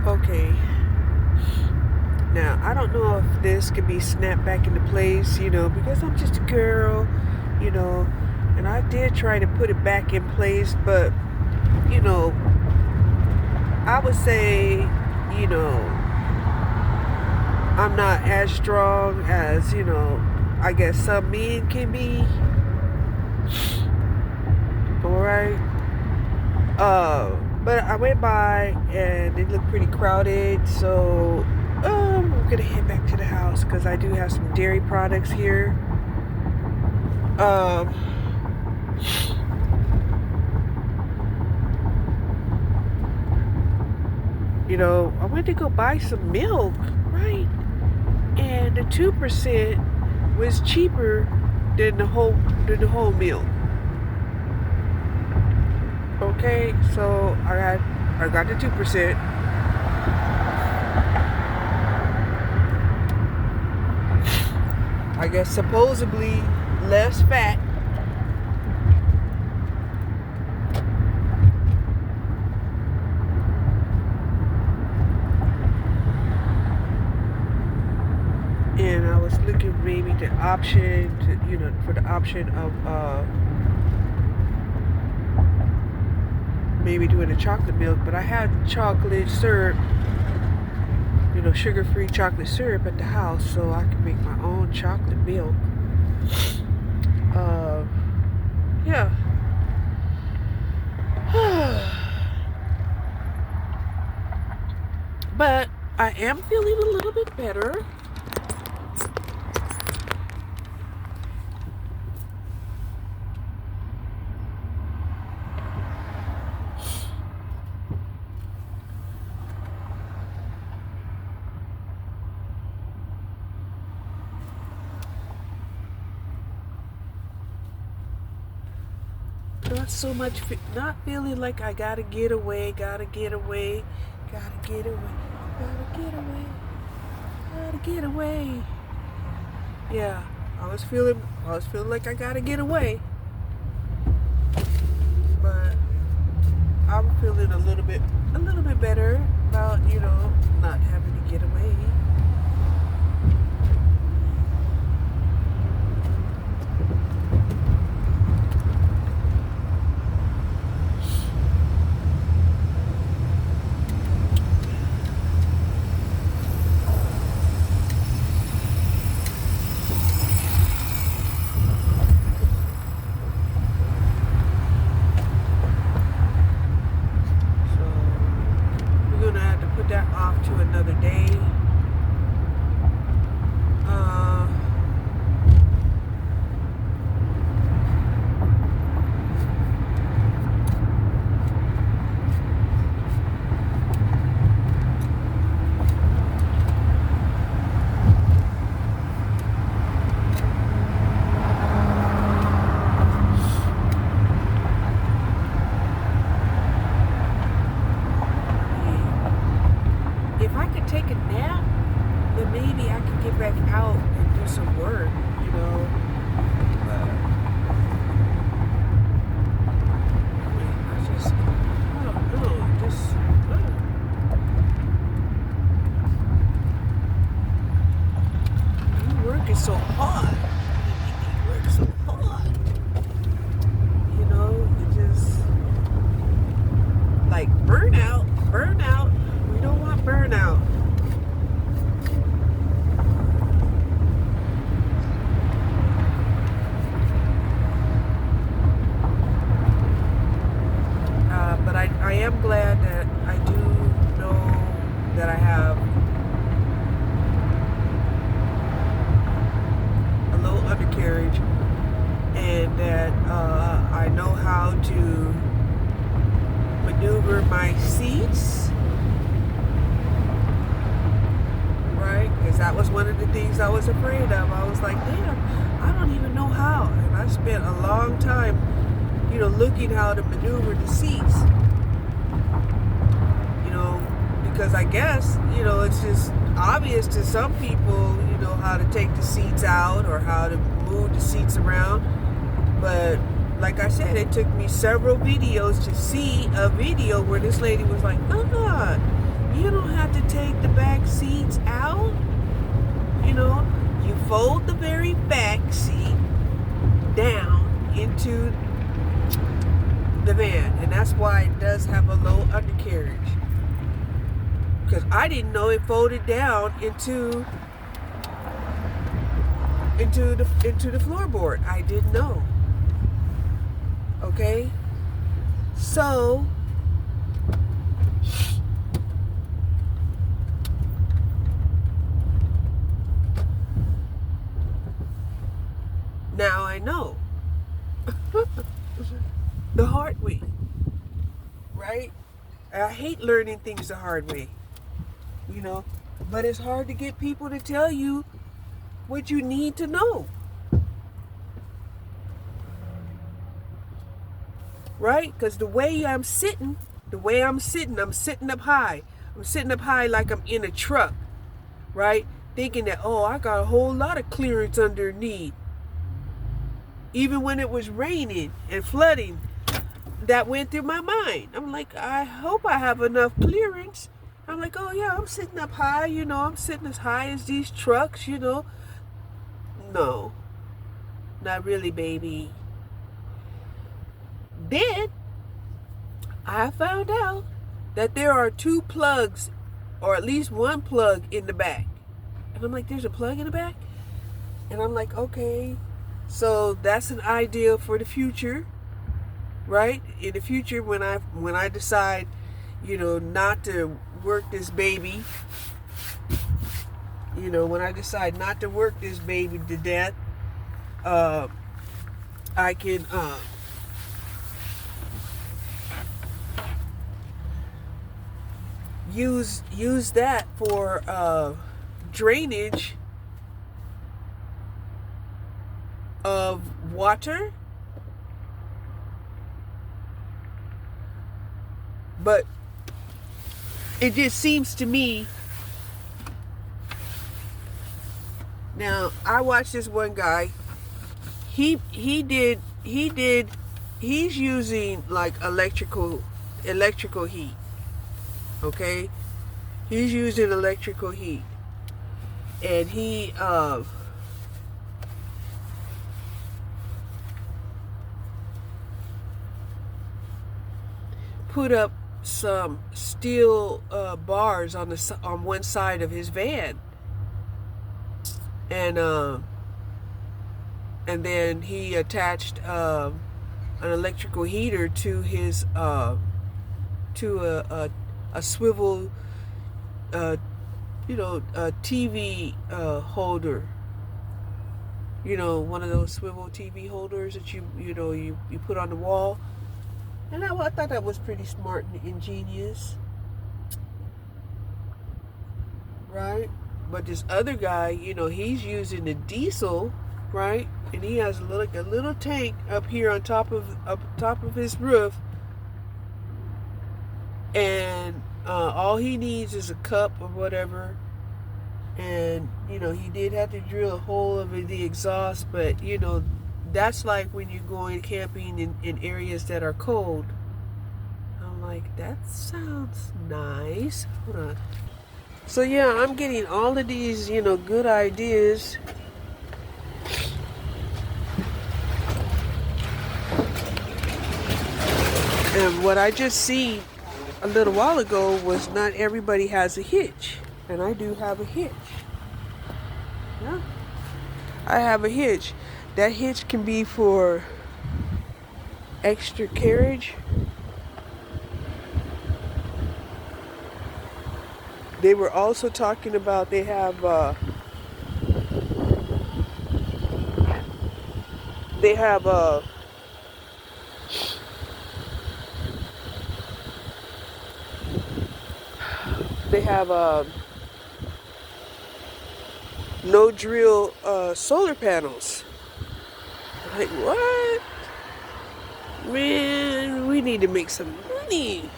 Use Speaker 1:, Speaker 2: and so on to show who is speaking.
Speaker 1: Okay. Now, I don't know if this could be snapped back into place, because I'm just a girl, you know, and I did try to put it back in place, but, you know, I would say, you know, I'm not as strong as, I guess some men can be. Alright. But I went by and it looked pretty crowded, so we're gonna head back to the house because I do have some dairy products here. Um, I went to go buy some milk, right? And the 2% was cheaper than the whole milk. Okay, so I got the 2%. I guess supposedly less fat. And I was looking maybe the option for the option of maybe doing a chocolate milk, but I had chocolate syrup, sugar-free chocolate syrup at the house, so I can make my own chocolate milk. Yeah. But I am feeling a little bit better. Not so much, not feeling like I gotta get away, gotta get away, gotta get away, gotta get away, gotta get away. Yeah, I was feeling like I gotta get away, but I'm feeling a little bit better about not having to get away. That off to another day. If I could take a nap, then maybe I could get back out and do some work, You work is so hard. You work so hard. You just like burnout. We don't want burnout. But I am glad that I do know that I have a low undercarriage and that I know how to maneuver my seats, right? Because that was one of the things I was afraid of. I was like, damn, I don't even know how. And I spent a long time, looking how to maneuver the seats. Because I guess, it's just obvious to some people, how to take the seats out or how to move the seats around. But like I said, it took me several videos to see a video where this lady was like, you don't fold the very back seat down into the van, and that's why it does have a low undercarriage. Because I didn't know it folded down into the floorboard. I didn't know. Okay, so now I know the hard way, right? I hate learning things the hard way, but it's hard to get people to tell you what you need to know, right? Because the way I'm sitting, I'm sitting up high. I'm sitting up high like I'm in a truck, right? Thinking that, oh, I got a whole lot of clearance underneath. Even when it was raining and flooding, that went through my mind. I'm like, I hope I have enough clearance. I'm like, oh yeah, I'm sitting up high, I'm sitting as high as these trucks, No, not really, baby. Then I found out that there are 2 plugs, or at least 1 plug in the back. And I'm like, there's a plug in the back? And I'm like, okay, so that's an idea for the future, right? In the future, when I decide, not to work this baby, when I decide not to work this baby to death, I can use that for drainage of water. But it just seems to me, now I watched this one guy, he's using like electrical heat. Okay, he's using electrical heat, and he put up some steel bars on one side of his van, and then he attached an electrical heater to his to a swivel a TV holder, one of those swivel TV holders that you put on the wall. And I thought that was pretty smart and ingenious, right? But this other guy, he's using the diesel, right? And he has a little tank up here on top of his roof, and all he needs is a cup or whatever. And he did have to drill a hole over the exhaust, but that's like when you're going camping in areas that are cold. I'm like, that sounds nice. Hold on. So yeah, I'm getting all of these, good ideas. And what I just seen a little while ago was not everybody has a hitch. And I do have a hitch. Yeah. I have a hitch. That hitch can be for extra carriage. They were also talking about they have no drill solar panels. Like, what? Man, we need to make some money.